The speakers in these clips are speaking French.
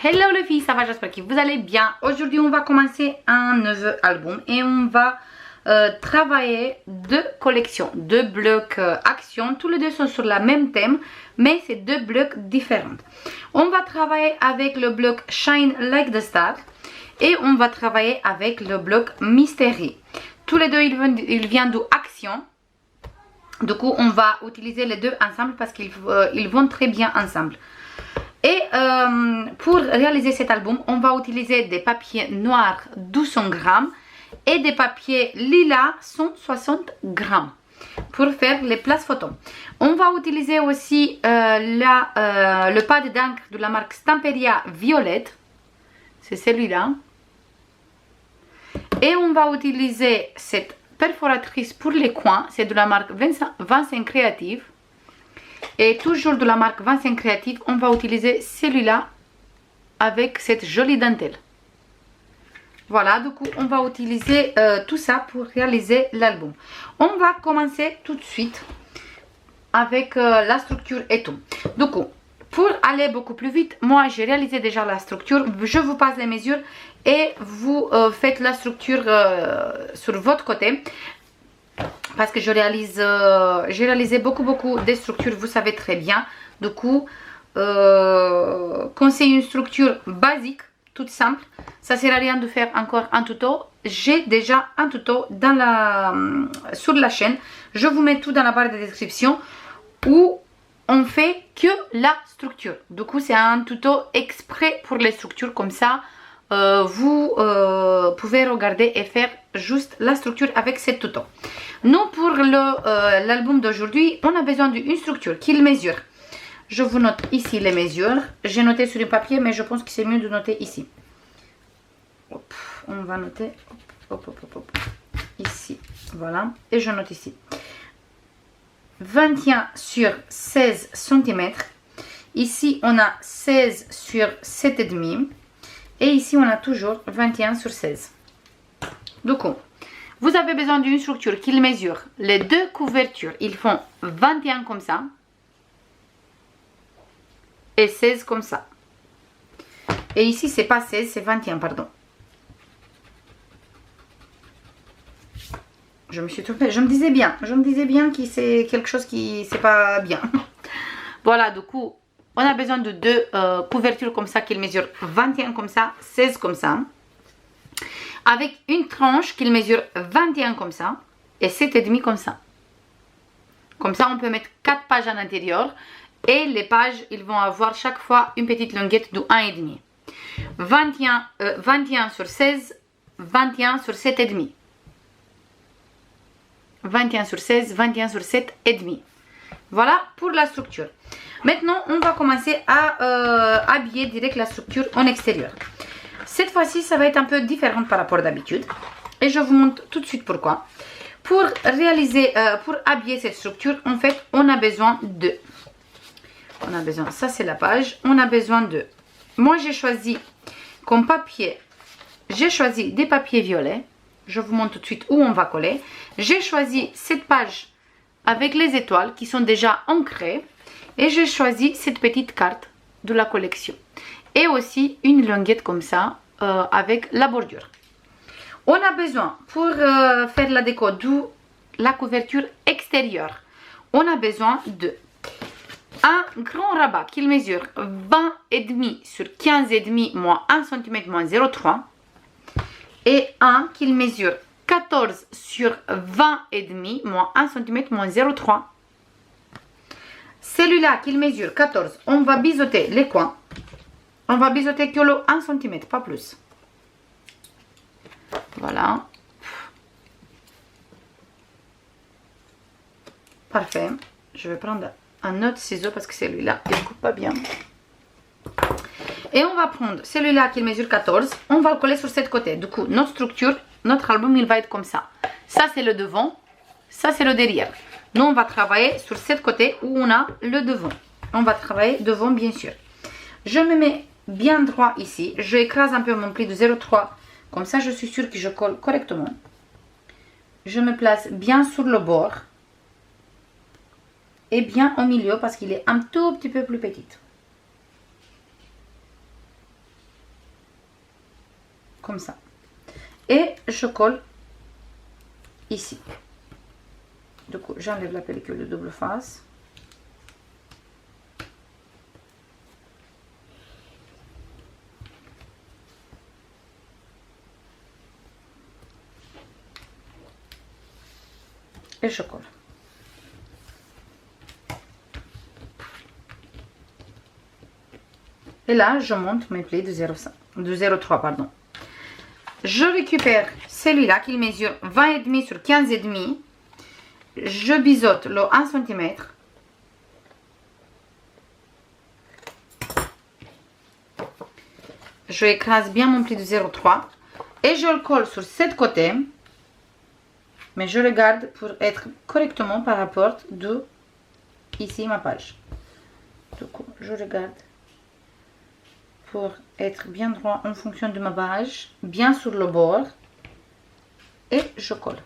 Hello les filles, ça va, j'espère que vous allez bien. Aujourd'hui on va commencer un nouveau album et on va travailler deux collections, deux blocs actions. Tous les deux sont sur le même thème, mais c'est deux blocs différents. On va travailler avec le bloc Shine Like the Star et on va travailler avec le bloc Mystery. Tous les deux ils viennent d'action. Du coup on va utiliser les deux ensemble parce qu'ils vont très bien ensemble. Et pour réaliser cet album, on va utiliser des papiers noirs 200 grammes et des papiers lilas 160 grammes pour faire les places photos. On va utiliser aussi le pad d'encre de la marque Stamperia Violette. C'est celui-là. Et on va utiliser cette perforatrice pour les coins. C'est de la marque 25 Creative. Et toujours de la marque 25 Creative, on va utiliser celui-là avec cette jolie dentelle. Voilà, du coup, on va utiliser tout ça pour réaliser l'album. On va commencer tout de suite avec la structure et tout. Du coup, pour aller beaucoup plus vite, moi j'ai réalisé déjà la structure. Je vous passe les mesures et vous faites la structure sur votre côté. Parce que j'ai réalisé beaucoup de structures, vous savez très bien. Du coup, quand c'est une structure basique, toute simple, ça ne sert à rien de faire encore un tuto. J'ai déjà un tuto sur la chaîne. Je vous mets tout dans la barre de description où on fait que la structure. Du coup, c'est un tuto exprès pour les structures comme ça. Vous pouvez regarder et faire juste la structure avec cette tuto. Nous, pour l'album d'aujourd'hui, on a besoin d'une structure qui mesure. Je vous note ici les mesures. J'ai noté sur le papier, mais je pense que c'est mieux de noter ici. Hop, on va noter ici. Voilà. Et je note ici. 21 sur 16 cm. Ici, on a 16 sur 7,5. Et ici, on a toujours 21 sur 16. Du coup, vous avez besoin d'une structure qui mesure les deux couvertures. Ils font 21 comme ça. Et 16 comme ça. Et ici, c'est pas 16, c'est 21, pardon. Je me suis trompée. Je me disais bien que c'est quelque chose qui c'est pas bien. Voilà, du coup, on a besoin de deux couvertures comme ça qui mesurent 21 comme ça, 16 comme ça. Avec une tranche qui mesure 21 comme ça et 7,5 comme ça. Comme ça, on peut mettre 4 pages à l'intérieur. Et les pages, ils vont avoir chaque fois une petite longuette de 1,5. 21 sur 16, 21 sur 7,5. 21 sur 16, 21 sur 7,5. Voilà pour la structure. Maintenant, on va commencer à habiller direct la structure en extérieur. Cette fois-ci, ça va être un peu différent par rapport d'habitude. Et je vous montre tout de suite pourquoi. Pour habiller cette structure, en fait, on a besoin de... ça c'est la page. On a besoin de... Moi, j'ai choisi comme papier... J'ai choisi des papiers violets. Je vous montre tout de suite où on va coller. J'ai choisi cette page avec les étoiles qui sont déjà ancrées. Et j'ai choisi cette petite carte de la collection. Et aussi une longuette comme ça avec la bordure. On a besoin pour faire la déco de la couverture extérieure. On a besoin de un grand rabat qui mesure 20,5 sur 15,5 moins 1 cm moins 0,3. Et un qui mesure 14 sur 20,5 moins 1 cm moins 0,3. Celui-là qui mesure 14, on va biseauter les coins. On va biseauter que le 1 cm, pas plus. Voilà. Parfait. Je vais prendre un autre ciseau parce que celui-là, il ne coupe pas bien. Et on va prendre celui-là qui mesure 14. On va le coller sur cette côté. Du coup, notre structure, notre album, il va être comme ça. Ça, c'est le devant. Ça, c'est le derrière. Nous, on va travailler sur cette côté où on a le devant. On va travailler devant, bien sûr. Je me mets bien droit ici. Je écrase un peu mon pli de 0,3. Comme ça, je suis sûre que je colle correctement. Je me place bien sur le bord. Et bien au milieu parce qu'il est un tout petit peu plus petit. comme ça. Et je colle ici. Du coup, j'enlève la pellicule de double face. Et je colle. Et là, je monte mes plis de 0,3, pardon. Je récupère celui-là qui mesure 20,5 sur 15,5. Je biseaute le 1 cm. Je écrase bien mon pli de 0,3 et je le colle sur cette côté. Mais je le garde pour être correctement par rapport de ici ma page. Du coup, je regarde pour être bien droit en fonction de ma page, bien sur le bord, et je colle.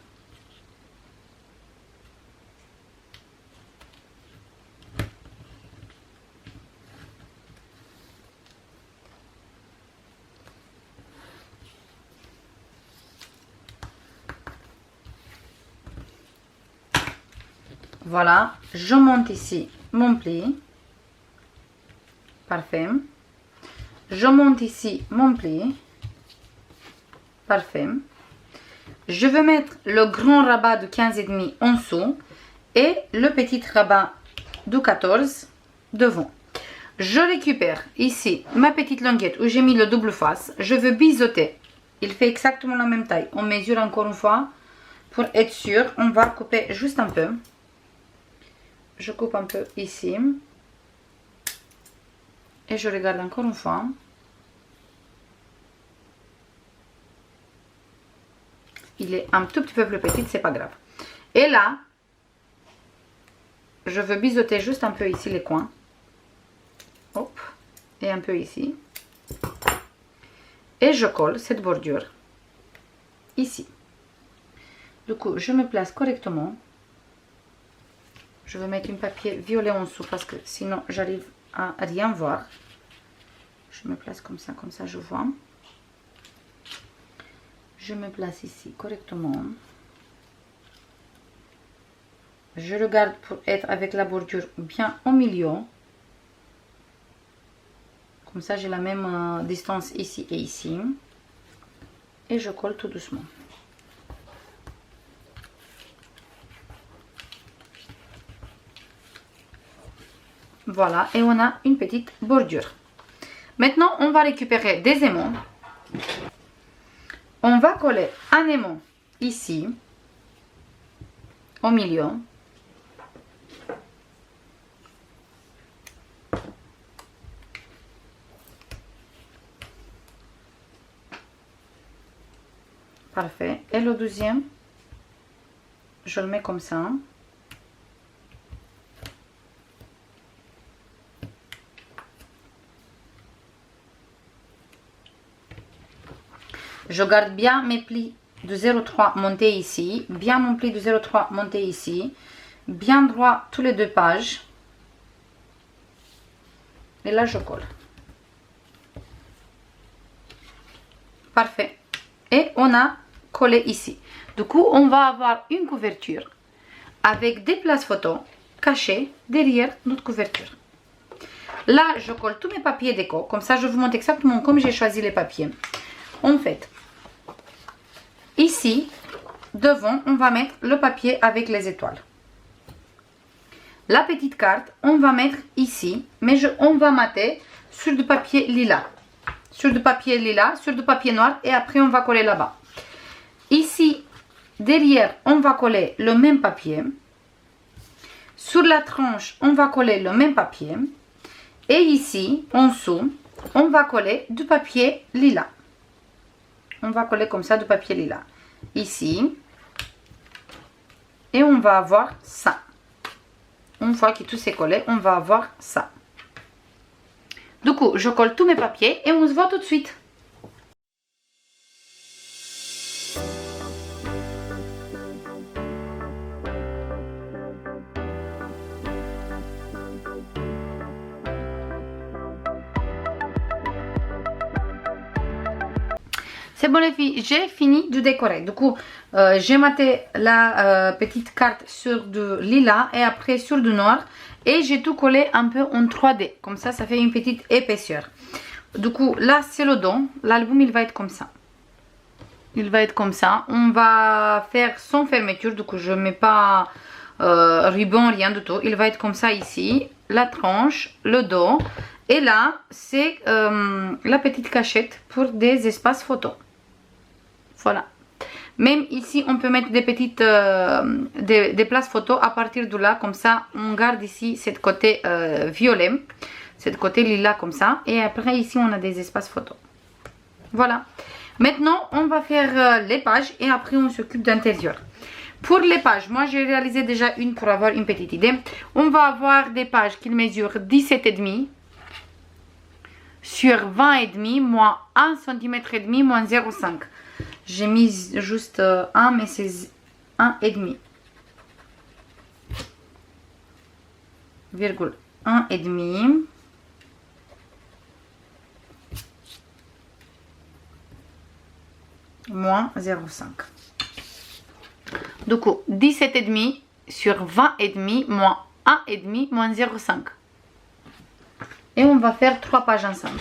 Voilà, je monte ici mon pli. Parfait. Je monte ici mon pli. Parfait. Je vais mettre le grand rabat de 15,5 en dessous et le petit rabat de 14 devant. Je récupère ici ma petite languette où j'ai mis le double face. Je veux biseauter. Il fait exactement la même taille. On mesure encore une fois pour être sûr. On va couper juste un peu. Je coupe un peu ici. Et je regarde encore une fois. Il est un tout petit peu plus petit, c'est pas grave. Et là, je veux biseauter juste un peu ici les coins. Hop. Et un peu ici. Et je colle cette bordure ici. Du coup, je me place correctement. Je vais mettre un papier violet en dessous parce que sinon j'arrive à rien voir. Je me place comme ça je vois. Je me place ici correctement. Je regarde pour être avec la bordure bien au milieu. Comme ça j'ai la même distance ici et ici. Et je colle tout doucement. Voilà, et on a une petite bordure. Maintenant, on va récupérer des aimants. On va coller un aimant ici, au milieu. Parfait. Et le deuxième, je le mets comme ça. Je garde bien mes plis de 0,3 montés ici, bien mon pli de 0,3 monté ici, bien droit tous les deux pages. Et là, je colle. Parfait. Et on a collé ici. Du coup, on va avoir une couverture avec des places photos cachées derrière notre couverture. Là, je colle tous mes papiers déco. Comme ça, je vous montre exactement comme j'ai choisi les papiers. En fait, ici, devant, on va mettre le papier avec les étoiles. La petite carte, on va mettre ici, mais on va mater sur du papier lilas. Sur du papier lilas, sur du papier noir, et après on va coller là-bas. Ici, derrière, on va coller le même papier. Sur la tranche, on va coller le même papier. Et ici, en dessous, on va coller du papier lilas. On va coller comme ça du papier lilas. Ici. Et on va avoir ça. Une fois que tout s'est collé, on va avoir ça. Du coup, je colle tous mes papiers et on se voit tout de suite. C'est bon les filles, j'ai fini de décorer. Du coup, j'ai maté la petite carte sur du lilas et après sur du noir. Et j'ai tout collé un peu en 3D. Comme ça fait une petite épaisseur. Du coup, là c'est le dos. L'album il va être comme ça. Il va être comme ça. On va faire sans fermeture. Du coup, je ne mets pas ruban, rien du tout. Il va être comme ça ici. La tranche, le dos. Et là, c'est la petite cachette pour des espaces photos. Voilà. Même ici, on peut mettre des petites des places photos à partir de là. Comme ça, on garde ici cette côté violet. Cette côté lilas comme ça. Et après, ici, on a des espaces photos. Voilà. Maintenant, on va faire les pages et après, on s'occupe d'intérieur. Pour les pages, moi, j'ai réalisé déjà une pour avoir une petite idée. On va avoir des pages qui mesurent 17,5 sur 20,5 moins 1 cm et demi moins 0,5. J'ai mis juste 1, mais c'est 1,5. Virgule 1,5. Moins 0,5. Du coup, 17,5 sur 20,5 moins 1,5 moins 0,5. Et on va faire 3 pages ensemble.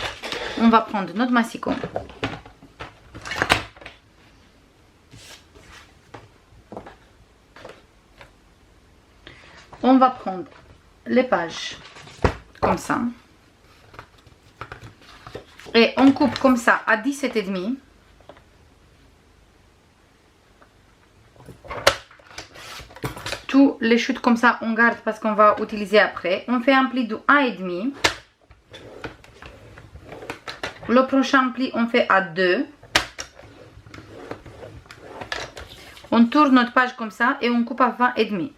On va prendre notre massicot. On va prendre les pages comme ça. Et on coupe comme ça à 17,5. Tous les chutes comme ça, on garde parce qu'on va utiliser après. On fait un pli de 1,5. Le prochain pli, on fait à 2. On tourne notre page comme ça et on coupe à 20,5.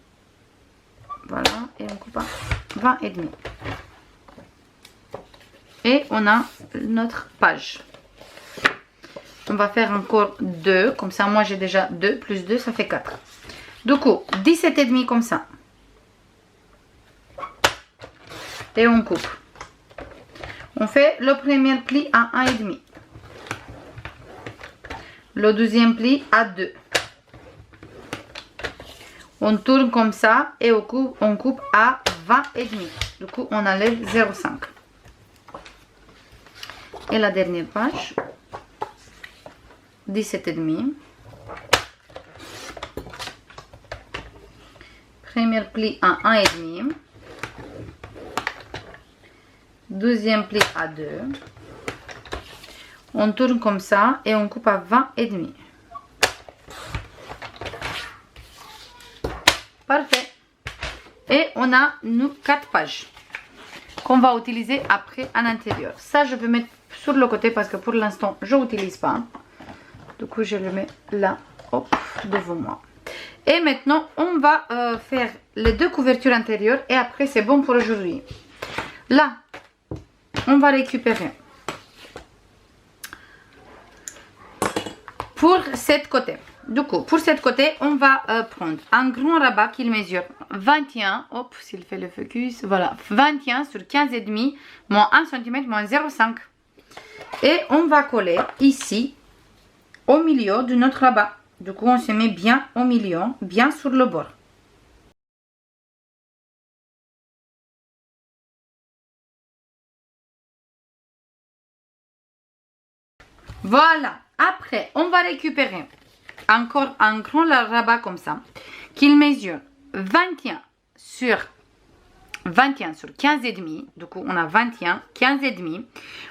Voilà, et on coupe à 20,5. Et on a notre page. On va faire encore 2. Comme ça, moi j'ai déjà 2 plus 2, ça fait 4. Du coup, 17,5 comme ça. Et on coupe. On fait le premier pli à 1,5. Le deuxième pli à 2. On tourne comme ça et on coupe à 20,5. Du coup, on enlève 0,5. Et la dernière page, 17,5. Premier pli à 1,5. Deuxième pli à 2. On tourne comme ça et on coupe à 20,5. Parfait. Et on a nous 4 pages qu'on va utiliser après à l'intérieur. Ça, je vais mettre sur le côté parce que pour l'instant, je n'utilise pas. Du coup, je le mets là, hop, devant moi. Et maintenant, on va faire les 2 couvertures intérieures et après, c'est bon pour aujourd'hui. Là, on va récupérer pour cette côté. Du coup, pour cette côté, on va prendre un grand rabat qui mesure 21, hop, s'il fait le focus, voilà, 21 sur 15,5 moins 1 cm moins 0,5. Et on va coller ici, au milieu de notre rabat. Du coup, on se met bien au milieu, bien sur le bord. Voilà. Après, on va récupérer encore un grand rabat comme ça, qu'il mesure 21 sur 15,5. Du coup, on a 21, 15,5.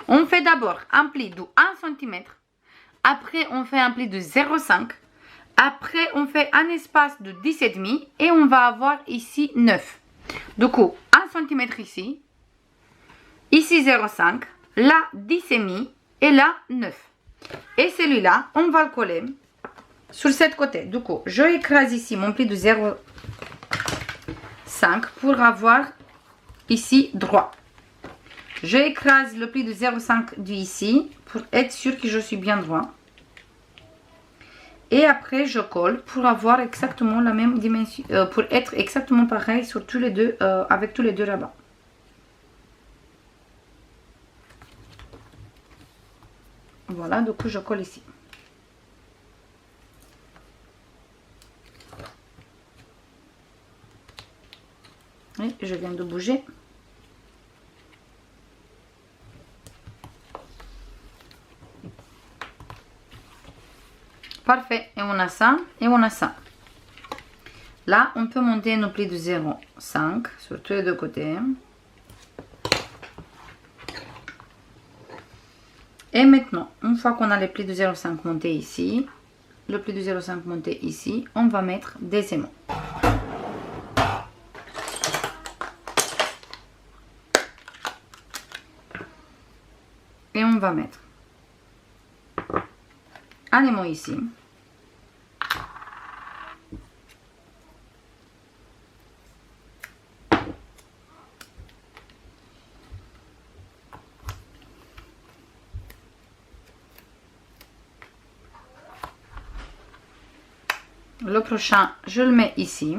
On fait d'abord un pli de 1 cm. Après, on fait un pli de 0,5. Après, on fait un espace de 10,5 et on va avoir ici 9. Du coup, 1 cm ici. Ici 0,5. Là, 10,5 et là, 9. Et celui-là, on va le coller sur cette côté. Du coup, je écrase ici mon pli de 0,5 pour avoir ici droit. Je écrase le pli de 0,5 du ici pour être sûr que je suis bien droit. Et après, je colle pour avoir exactement la même dimension, pour être exactement pareil sur tous les deux, avec tous les deux rabats. Voilà, du coup, je colle ici. Et je viens de bouger. Parfait. Et on a ça et on a ça. Là, on peut monter nos plis de 0,5 sur tous les deux côtés. Et maintenant, une fois qu'on a les plis de 0,5 montés ici, le pli de 0,5 monté ici, on va mettre des aimants. Et on va mettre un aimant ici. Le prochain, je le mets ici.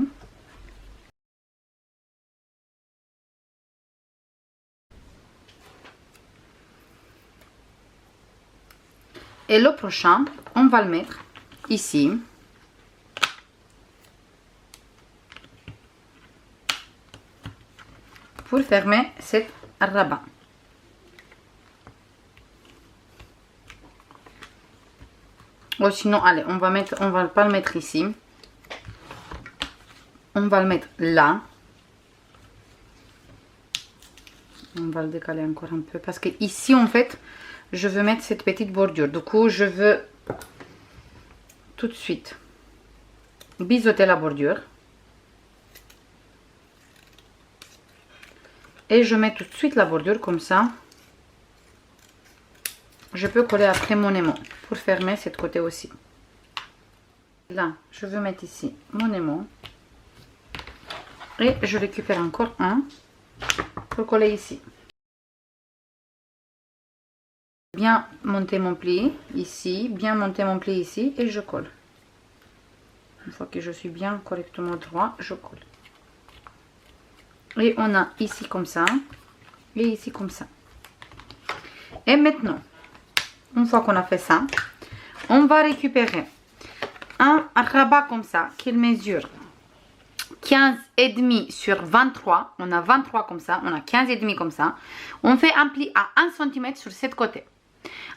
Et le prochain, on va le mettre ici. Pour fermer cette rabat. Ou sinon, allez, on va pas le mettre ici. On va le mettre là. On va le décaler encore un peu. Parce que ici, en fait, je veux mettre cette petite bordure. Du coup, je veux tout de suite biseauter la bordure. Et je mets tout de suite la bordure comme ça. Je peux coller après mon aimant pour fermer cette côté aussi. Là, je veux mettre ici mon aimant. Et je récupère encore un pour coller ici. Bien monter mon pli ici, bien monter mon pli ici et je colle. Une fois que je suis bien correctement droit, je colle. Et on a ici comme ça et ici comme ça. Et maintenant, une fois qu'on a fait ça, on va récupérer un rabat comme ça qui mesure 15,5 sur 23. On a 23 comme ça, on a 15,5 comme ça. On fait un pli à 1 cm sur cette côté.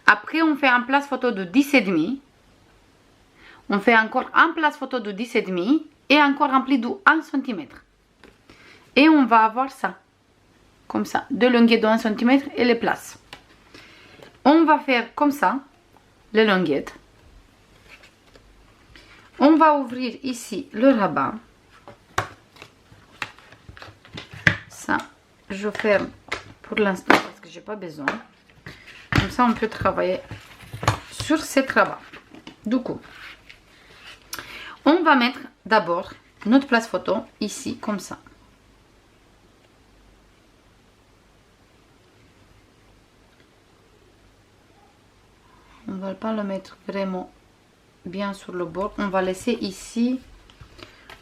Après, on fait un place photo de 10,5. On fait encore un place photo de 10,5 et encore un pli de 1 cm. Et on va avoir ça, comme ça, deux longueurs de 1 cm et les places. On va faire comme ça, les longuettes. On va ouvrir ici le rabat. Ça, je ferme pour l'instant parce que j'ai pas besoin. Comme ça, on peut travailler sur cette rabat. Du coup, on va mettre d'abord notre place photo ici, comme ça. On ne va pas le mettre vraiment bien sur le bord. On va laisser ici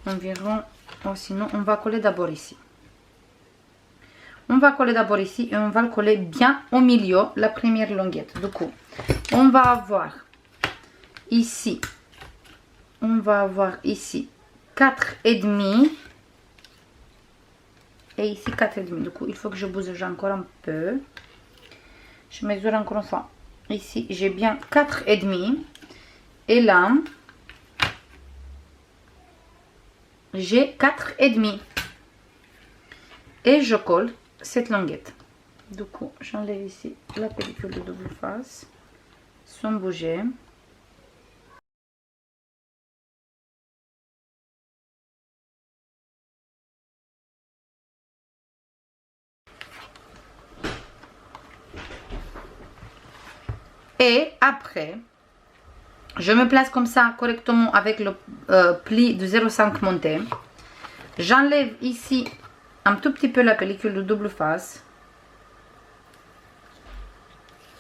environ, ou sinon on va coller d'abord ici. On va coller d'abord ici et on va le coller bien au milieu, la première longuette. Du coup, on va avoir ici, 4,5 et ici 4,5. Du coup, il faut que je bouge encore un peu. Je mesure encore une fois. Ici, j'ai bien 4,5 et là, j'ai 4,5 et je colle cette longuette. Du coup, j'enlève ici la pellicule de double face sans bouger. Et après, je me place comme ça correctement avec le pli de 0,5 monté. J'enlève ici un tout petit peu la pellicule de double face.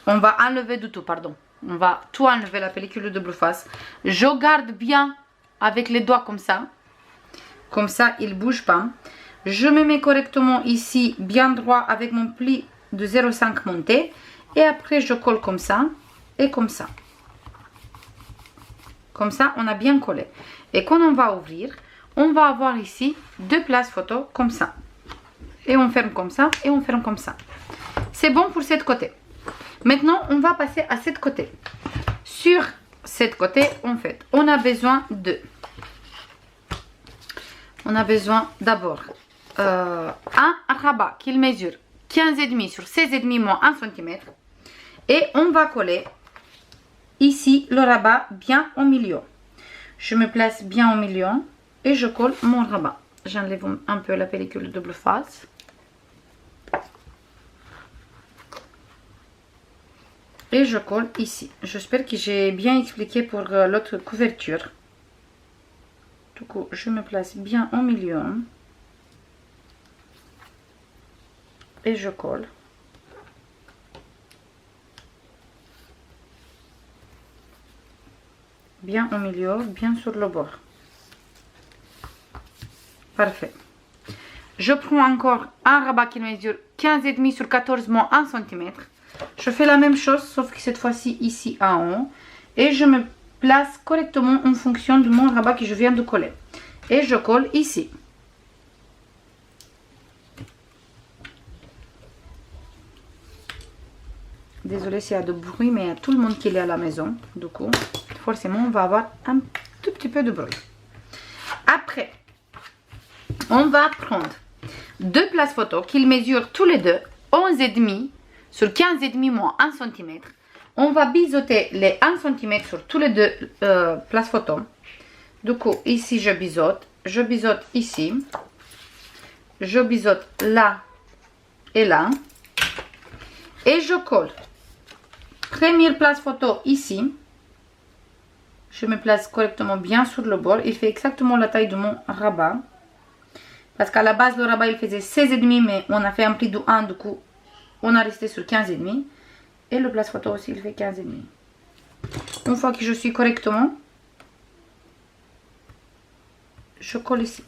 On va enlever du tout, pardon. On va tout enlever la pellicule de double face. Je garde bien avec les doigts comme ça. Comme ça, il ne bouge pas. Je me mets correctement ici, bien droit avec mon pli de 0,5 monté. Et après, je colle comme ça et comme ça. Comme ça, on a bien collé. Et quand on va ouvrir, on va avoir ici deux places photo comme ça. Et on ferme comme ça et on ferme comme ça. C'est bon pour cette côté. Maintenant, on va passer à cette côté. Sur cette côté, en fait, on a besoin de... On a besoin d'abord un rabat qu'il mesure 15,5 sur 16,5 moins 1 cm. Et on va coller ici le rabat bien au milieu. Je me place bien au milieu et je colle mon rabat. J'enlève un peu la pellicule double face. Et je colle ici. J'espère que j'ai bien expliqué pour l'autre couverture. Du coup, je me place bien au milieu. Et je colle. Bien au milieu, bien sur le bord. Parfait. Je prends encore un rabat qui mesure 15,5 sur 14 moins 1 cm. Je fais la même chose, sauf que cette fois-ci ici en haut. Et je me place correctement en fonction de mon rabat que je viens de coller. Et je colle ici. Désolée s'il y a de bruit, mais il y a tout le monde qui est à la maison. Du coup, forcément, on va avoir un tout petit peu de bruit. Après, on va prendre deux places photo qu'ils mesurent tous les deux 11,5 sur 15,5 moins 1 cm. On va biseauter les 1 cm sur tous les deux places photo. Du coup, ici, je biseaute ici, je biseaute là et là, et je colle. Première place photo ici, je me place correctement bien sur le bord. Il fait exactement la taille de mon rabat. Parce qu'à la base, le rabat, il faisait 16,5, mais on a fait un pli de 1, du coup, on a resté sur 15,5. Et le place photo aussi, il fait 15,5. Une fois que je suis correctement, je colle ici.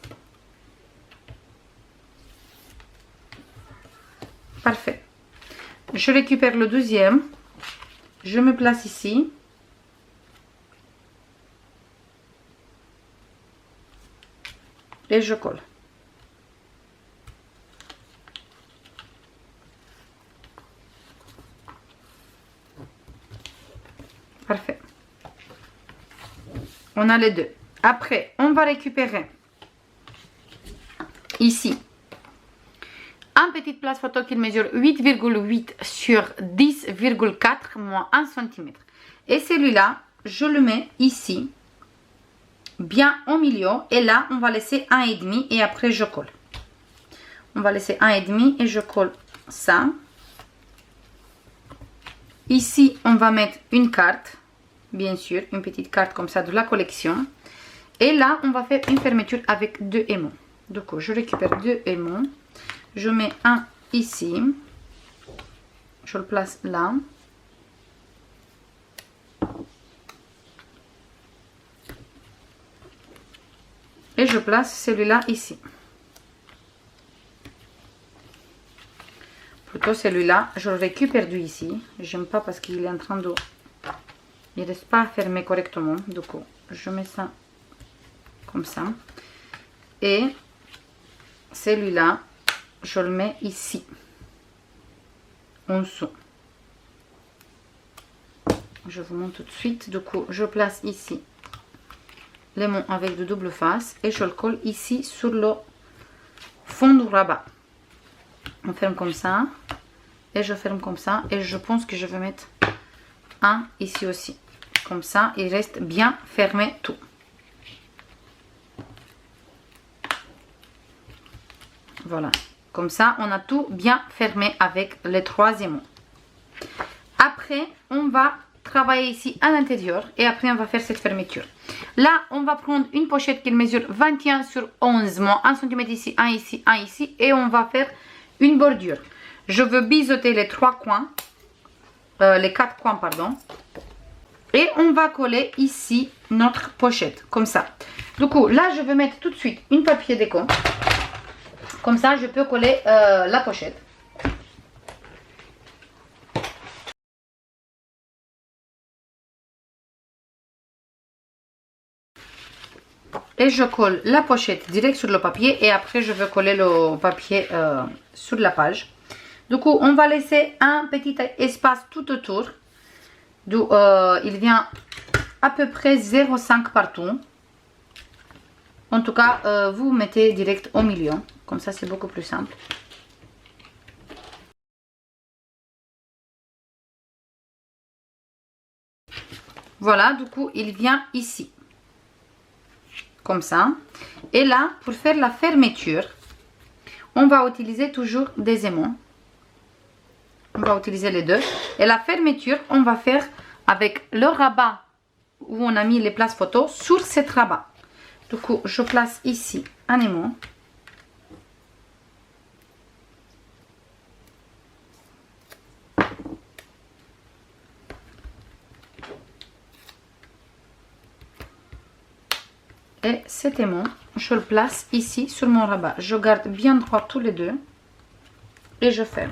Parfait. Je récupère le deuxième. Je me place ici. Et je colle. Parfait. On a les deux. Après, on va récupérer ici un petit place photo qui mesure 8,8 sur 10,4 moins 1 cm. Et celui-là, je le mets ici, bien au milieu. Et là, on va laisser 1,5 et après je colle. On va laisser 1,5 et je colle ça. Ici, on va mettre une carte, bien sûr, une petite carte comme ça de la collection. Et là, on va faire une fermeture avec deux aimants. Du coup, je récupère deux aimants. Je mets un ici. Je le place là. Et je place celui-là ici. Plutôt celui-là, je le récupère du ici. J'aime pas parce qu'il est en train de... Il ne reste pas fermé correctement. Du coup, je mets ça comme ça. Et celui-là, je le mets ici. En dessous. Je vous montre tout de suite. Du coup, je place ici l'aimant avec de double face. Et je le colle ici sur le fond du rabat. On ferme comme ça. Et je ferme comme ça. Et je pense que je vais mettre un ici aussi. Comme ça, il reste bien fermé tout. Voilà. Comme ça, on a tout bien fermé avec les trois aimants. Après, on va travailler ici à l'intérieur. Et après, on va faire cette fermeture. Là, on va prendre une pochette qui mesure 21 sur 11, moins 1 cm ici, 1 ici, 1 ici. Et on va faire une bordure. Je veux biseauter les trois coins. Les quatre coins, pardon. Et on va coller ici notre pochette, comme ça. Du coup, là, je vais mettre tout de suite une papier déco. Comme ça, je peux coller la pochette. Et je colle la pochette direct sur le papier et après je vais coller le papier sur la page. Du coup, on va laisser un petit espace tout autour. D'où il vient à peu près 0,5 partout. En tout cas, vous mettez direct au milieu. Comme ça, c'est beaucoup plus simple. Voilà, du coup, il vient ici. Comme ça. Et là, pour faire la fermeture, on va utiliser toujours des aimants. On va utiliser les deux. Et la fermeture, on va faire avec le rabat où on a mis les places photos sur cet rabat. Du coup, je place ici un aimant. Et cet aimant, je le place ici sur mon rabat. Je garde bien droit tous les deux. Et je ferme.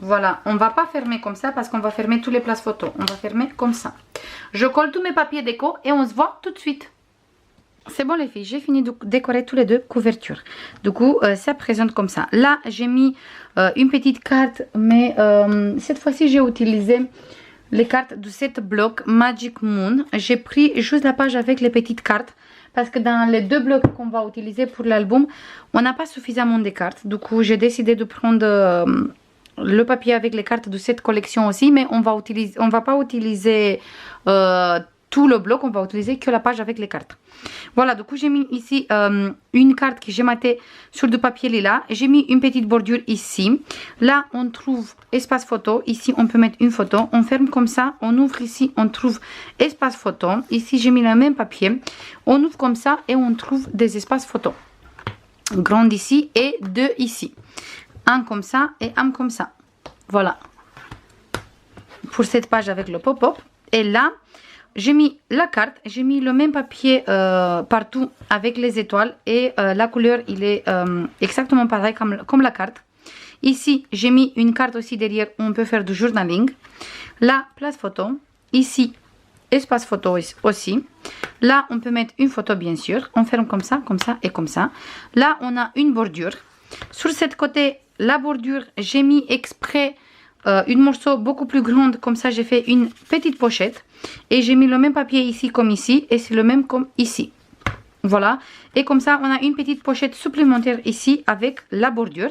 Voilà, on ne va pas fermer comme ça parce qu'on va fermer toutes les places photos. On va fermer comme ça. Je colle tous mes papiers déco et on se voit tout de suite. C'est bon les filles, j'ai fini de décorer tous les deux couvertures. Du coup, ça présente comme ça. Là, j'ai mis une petite carte, mais cette fois-ci, j'ai utilisé les cartes de cette bloc Magic Moon. J'ai pris juste la page avec les petites cartes parce que dans les deux blocs qu'on va utiliser pour l'album, on n'a pas suffisamment de cartes. Du coup, j'ai décidé de prendre le papier avec les cartes de cette collection aussi, mais on va pas utiliser tout le bloc, on va utiliser que la page avec les cartes. Voilà, du coup j'ai mis ici une carte que j'ai matée sur du papier lilas. J'ai mis une petite bordure ici. Là on trouve espace photo. Ici on peut mettre une photo. On ferme comme ça. On ouvre ici, on trouve espace photo. Ici j'ai mis le même papier. On ouvre comme ça et on trouve des espaces photo. Grand ici et deux ici. Un comme ça et un comme ça. Voilà. Pour cette page avec le pop-up. Et là, j'ai mis la carte. J'ai mis le même papier partout avec les étoiles. Et la couleur, il est exactement pareil comme la carte. Ici, j'ai mis une carte aussi derrière où on peut faire du journaling. Là, place photo. Ici, espace photo aussi. Là, on peut mettre une photo, bien sûr. On ferme comme ça et comme ça. Là, on a une bordure. Sur cette côté, la bordure, j'ai mis exprès une morceau beaucoup plus grande. Comme ça, j'ai fait une petite pochette. Et j'ai mis le même papier ici comme ici. Et c'est le même comme ici. Voilà. Et comme ça, on a une petite pochette supplémentaire ici avec la bordure.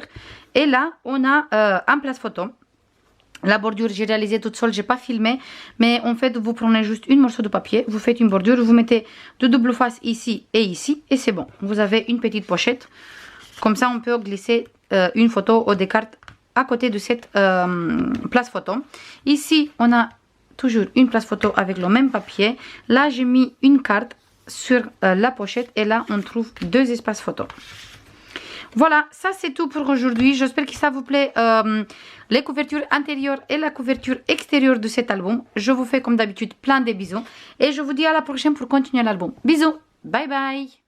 Et là, on a un place photo. La bordure, j'ai réalisé toute seule, j'ai pas filmé. Mais en fait, vous prenez juste une morceau de papier. Vous faites une bordure. Vous mettez de double face ici. Et c'est bon. Vous avez une petite pochette. Comme ça, on peut glisser une photo ou des cartes à côté de cette place photo. Ici, on a toujours une place photo avec le même papier. Là, j'ai mis une carte sur la pochette et là, on trouve deux espaces photo. Voilà, ça c'est tout pour aujourd'hui. J'espère que ça vous plaît, les couvertures intérieures et la couverture extérieure de cet album. Je vous fais comme d'habitude plein de bisous et je vous dis à la prochaine pour continuer l'album. Bisous, bye bye.